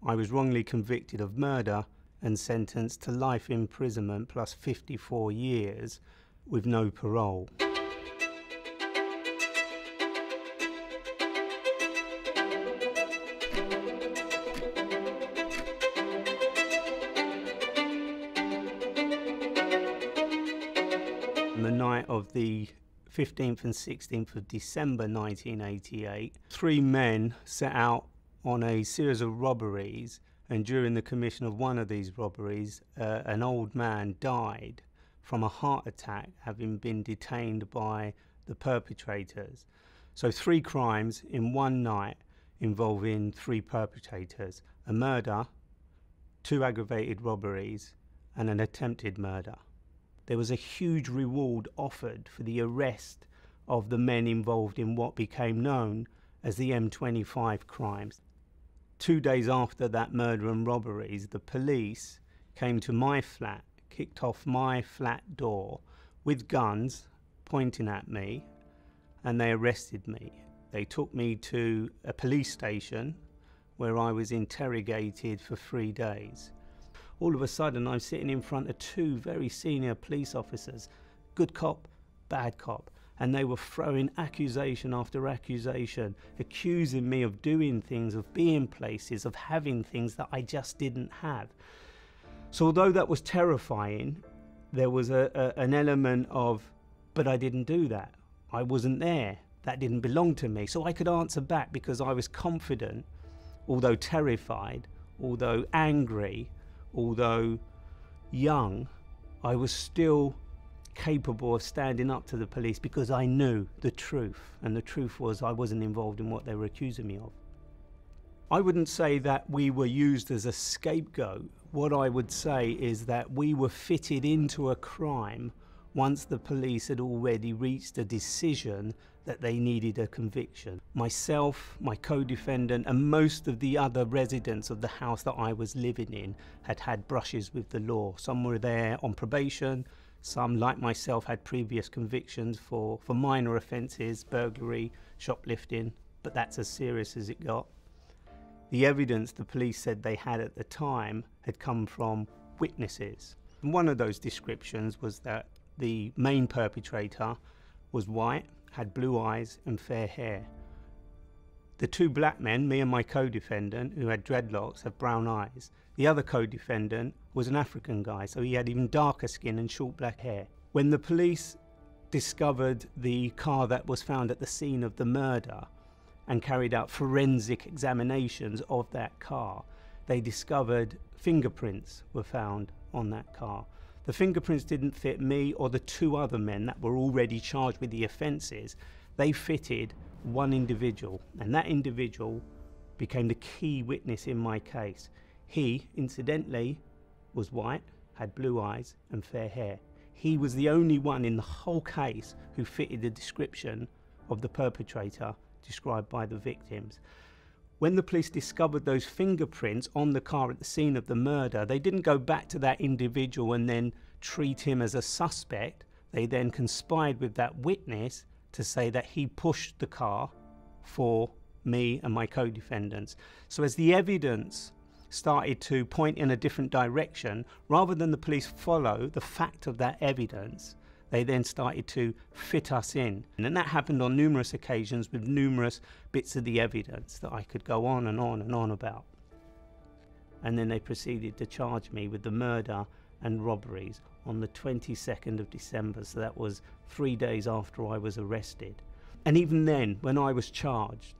I was wrongly convicted of murder and sentenced to life imprisonment plus 54 years with no parole. On the night of the 15th and 16th of December 1988, 3 men set out on a series of robberies, and during the commission of one of these robberies, an old man died from a heart attack, having been detained by the perpetrators. So 3 crimes in one night involving 3 perpetrators: a murder, 2 aggravated robberies, and an attempted murder. There was a huge reward offered for the arrest of the men involved in what became known as the M25 crimes. 2 days after that murder and robberies, the police came to my flat, kicked off my flat door with guns pointing at me, and they arrested me. They took me to a police station where I was interrogated for 3 days. All of a sudden, I'm sitting in front of 2 very senior police officers, good cop, bad cop, and they were throwing accusation after accusation, accusing me of doing things, of being places, of having things that I just didn't have. So although that was terrifying, there was an element of, but I didn't do that. I wasn't there. That didn't belong to me. So I could answer back because I was confident, although terrified, although angry, although young, I was still capable of standing up to the police because I knew the truth, and the truth was I wasn't involved in what they were accusing me of. I wouldn't say that we were used as a scapegoat. What I would say is that we were fitted into a crime once the police had already reached a decision that they needed a conviction. Myself, my co-defendant, and most of the other residents of the house that I was living in had had brushes with the law. Some were there on probation, some, like myself, had previous convictions for minor offences, burglary, shoplifting, but that's as serious as it got. The evidence the police said they had at the time had come from witnesses. And one of those descriptions was that the main perpetrator was white, had blue eyes and fair hair. The 2 black men, me and my co-defendant, who had dreadlocks, had brown eyes. The other co-defendant was an African guy, so he had even darker skin and short black hair. When the police discovered the car that was found at the scene of the murder and carried out forensic examinations of that car, they discovered fingerprints were found on that car. The fingerprints didn't fit me or the 2 other men that were already charged with the offences. They fitted one individual, and that individual became the key witness in my case. He, incidentally, was white, had blue eyes and fair hair. He was the only one in the whole case who fitted the description of the perpetrator described by the victims. When the police discovered those fingerprints on the car at the scene of the murder, they didn't go back to that individual and then treat him as a suspect. They then conspired with that witness to say that he pushed the car for me and my co-defendants. So as the evidence started to point in a different direction, rather than the police follow the fact of that evidence, they then started to fit us in. And that happened on numerous occasions with numerous bits of the evidence that I could go on and on and on about. And then they proceeded to charge me with the murder and robberies on the 22nd of December. So that was 3 days after I was arrested. And even then, when I was charged,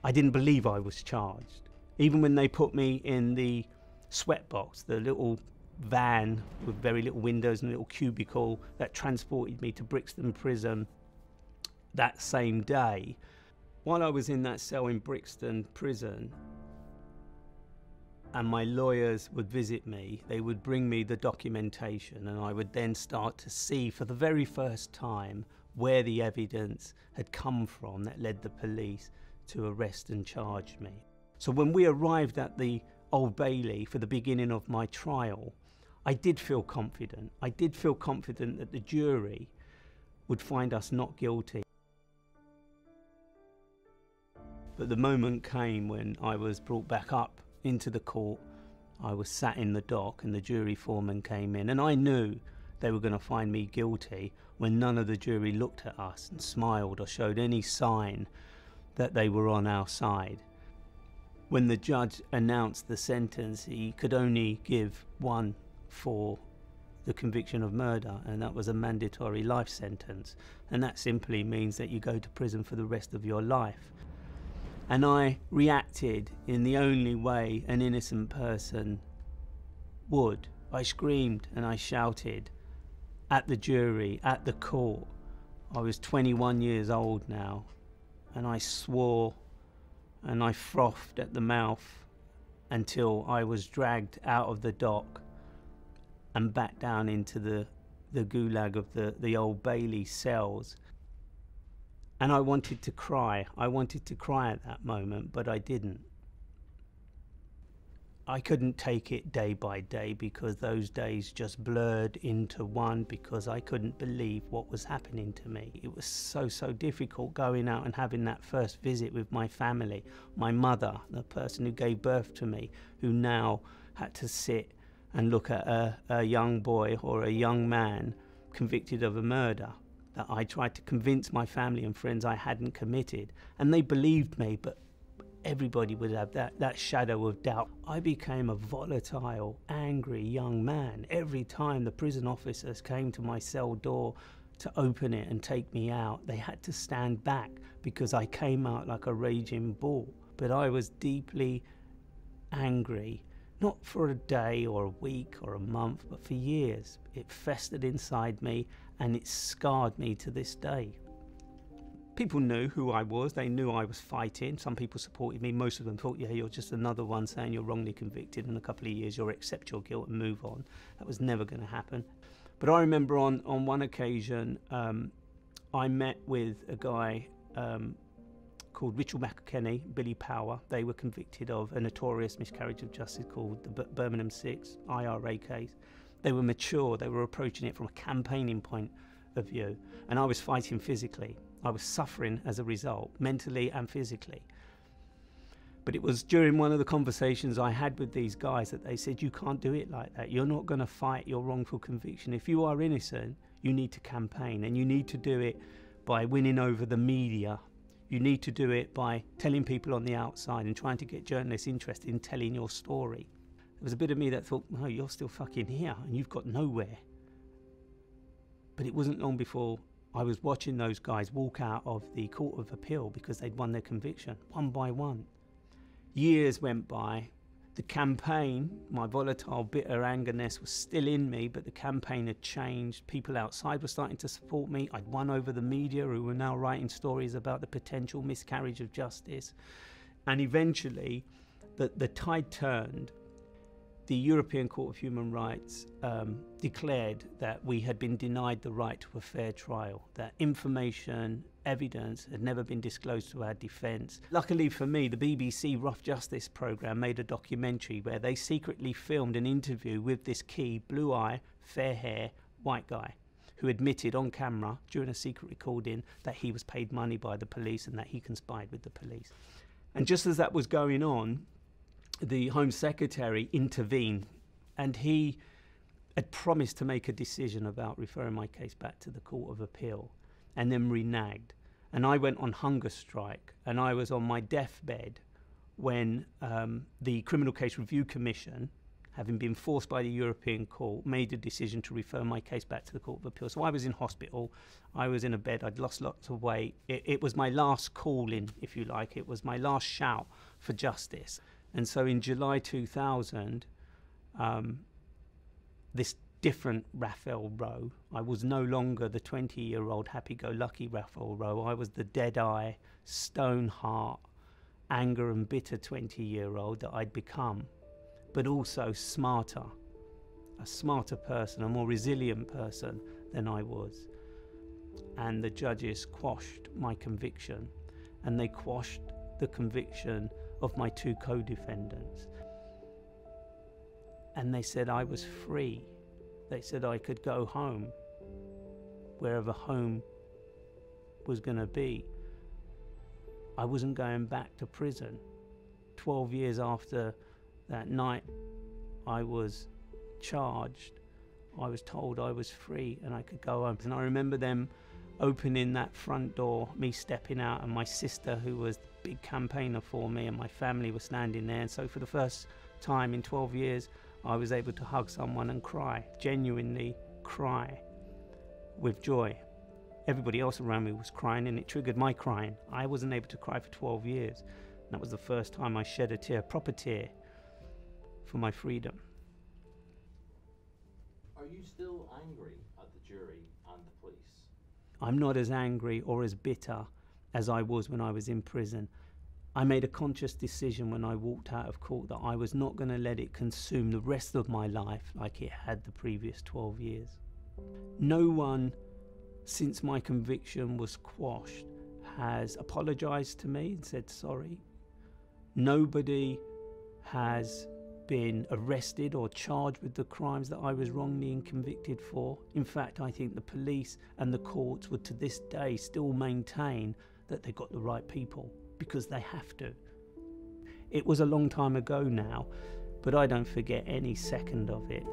I didn't believe I was charged. Even when they put me in the sweatbox, the little van with very little windows and a little cubicle that transported me to Brixton Prison that same day. While I was in that cell in Brixton Prison and my lawyers would visit me, they would bring me the documentation, and I would then start to see for the very first time where the evidence had come from that led the police to arrest and charge me. So when we arrived at the Old Bailey for the beginning of my trial, I did feel confident. I did feel confident that the jury would find us not guilty. But the moment came when I was brought back up into the court. I was sat in the dock and the jury foreman came in, and I knew they were going to find me guilty when none of the jury looked at us and smiled or showed any sign that they were on our side. When the judge announced the sentence, he could only give one for the conviction of murder, and that was a mandatory life sentence, and that simply means that you go to prison for the rest of your life. And I reacted in the only way an innocent person would. I screamed and I shouted at the jury, at the court. I was 21 years old now, and I swore and I frothed at the mouth until I was dragged out of the dock and back down into the gulag of the Old Bailey cells. And I wanted to cry. I wanted to cry at that moment, but I didn't. I couldn't take it day by day because those days just blurred into one, because I couldn't believe what was happening to me. It was so difficult going out and having that first visit with my family. My mother, the person who gave birth to me, who now had to sit and look at a young boy or a young man convicted of a murder that I tried to convince my family and friends I hadn't committed. And they believed me, but everybody would have that shadow of doubt. I became a volatile, angry young man. Every time the prison officers came to my cell door to open it and take me out, they had to stand back because I came out like a raging bull. But I was deeply angry, not for a day or a week or a month, but for years. It festered inside me and it scarred me to this day. People knew who I was. They knew I was fighting. Some people supported me. Most of them thought, yeah, you're just another one saying you're wrongly convicted. In a couple of years, you'll accept your guilt and move on. That was never going to happen. But I remember on one occasion, I met with a guy called Richard McKenney, Billy Power. They were convicted of a notorious miscarriage of justice called the Birmingham 6 IRA case. They were mature. They were approaching it from a campaigning point of view. And I was fighting physically. I was suffering as a result, mentally and physically. But it was during one of the conversations I had with these guys that they said, you can't do it like that. You're not going to fight your wrongful conviction. If you are innocent, you need to campaign, and you need to do it by winning over the media. You need to do it by telling people on the outside and trying to get journalists interested in telling your story. There was a bit of me that thought, no, you're still fucking here and you've got nowhere. But it wasn't long before I was watching those guys walk out of the Court of Appeal because they'd won their conviction, one by one. Years went by. The campaign, my volatile, bitter angerness was still in me, but the campaign had changed. People outside were starting to support me. I'd won over the media, who were now writing stories about the potential miscarriage of justice. And eventually, the tide turned. The European Court of Human Rights declared that we had been denied the right to a fair trial, that information, evidence had never been disclosed to our defence. Luckily for me, the BBC Rough Justice programme made a documentary where they secretly filmed an interview with this key, blue-eye, fair hair, white guy, who admitted on camera during a secret recording that he was paid money by the police and that he conspired with the police. And just as that was going on, the Home Secretary intervened, and he had promised to make a decision about referring my case back to the Court of Appeal, and then reneged. And I went on hunger strike, and I was on my deathbed when the Criminal Case Review Commission, having been forced by the European Court, made a decision to refer my case back to the Court of Appeal. So I was in hospital, I was in a bed, I'd lost lots of weight. It was my last calling, if you like. It was my last shout for justice. And so in July 2000, this different Raphael Rowe, I was no longer the 20-year-old happy-go-lucky Raphael Rowe. I was the dead-eye, stone heart, anger and bitter 20-year-old that I'd become, but also smarter, a smarter person, a more resilient person than I was. And the judges quashed my conviction, and they quashed the conviction of my two co-defendants. And they said I was free. They said I could go home, wherever home was going to be. I wasn't going back to prison. 12 years after That night I was charged, I was told I was free and I could go home. And I remember them opening that front door, me stepping out, and my sister, who was the big campaigner for me, and my family were standing there. And so for the first time in 12 years, I was able to hug someone and cry, genuinely cry with joy. Everybody else around me was crying, and it triggered my crying. I wasn't able to cry for 12 years. And that was the first time I shed a tear, a proper tear, for my freedom. Are you still angry at the jury and the police? I'm not as angry or as bitter as I was when I was in prison. I made a conscious decision when I walked out of court that I was not going to let it consume the rest of my life like it had the previous 12 years. No one, since my conviction was quashed, has apologised to me and said sorry. Nobody has been arrested or charged with the crimes that I was wrongly convicted for. In fact, I think the police and the courts would to this day still maintain that they got the right people, because they have to. It was a long time ago now, but I don't forget any second of it.